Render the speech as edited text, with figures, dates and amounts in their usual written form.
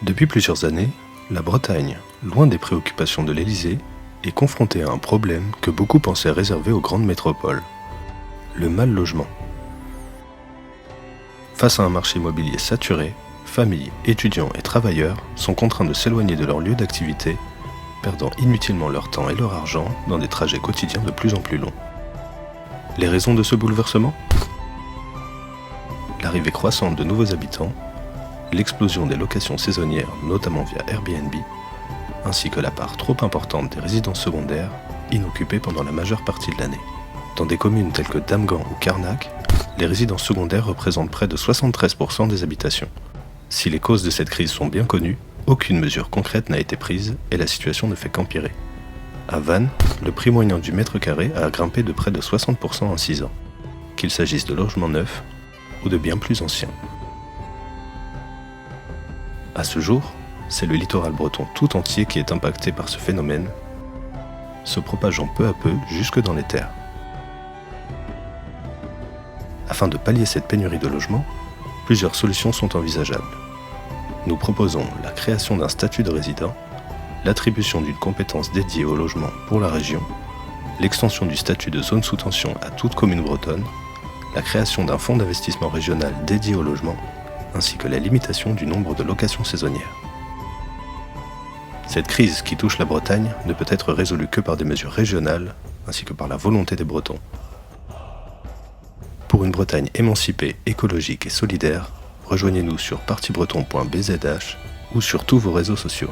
Depuis plusieurs années, la Bretagne, loin des préoccupations de l'Élysée, est confrontée à un problème que beaucoup pensaient réservé aux grandes métropoles, le mal-logement. Face à un marché immobilier saturé, familles, étudiants et travailleurs sont contraints de s'éloigner de leur lieu d'activité, perdant inutilement leur temps et leur argent dans des trajets quotidiens de plus en plus longs. Les raisons de ce bouleversement ? L'arrivée croissante de nouveaux habitants, l'explosion des locations saisonnières, notamment via Airbnb, ainsi que la part trop importante des résidences secondaires, inoccupées pendant la majeure partie de l'année. Dans des communes telles que Damgan ou Carnac, les résidences secondaires représentent près de 73% des habitations. Si les causes de cette crise sont bien connues, aucune mesure concrète n'a été prise et la situation ne fait qu'empirer. À Vannes, le prix moyen du mètre carré a grimpé de près de 60% en 6 ans, qu'il s'agisse de logements neufs ou de bien plus anciens. À ce jour, c'est le littoral breton tout entier qui est impacté par ce phénomène, se propageant peu à peu jusque dans les terres. Afin de pallier cette pénurie de logements, plusieurs solutions sont envisageables. Nous proposons la création d'un statut de résident, l'attribution d'une compétence dédiée au logement pour la région, l'extension du statut de zone sous tension à toute commune bretonne, la création d'un fonds d'investissement régional dédié au logement, ainsi que la limitation du nombre de locations saisonnières. Cette crise qui touche la Bretagne ne peut être résolue que par des mesures régionales, ainsi que par la volonté des Bretons. Pour une Bretagne émancipée, écologique et solidaire, rejoignez-nous sur partibreton.bzh ou sur tous vos réseaux sociaux.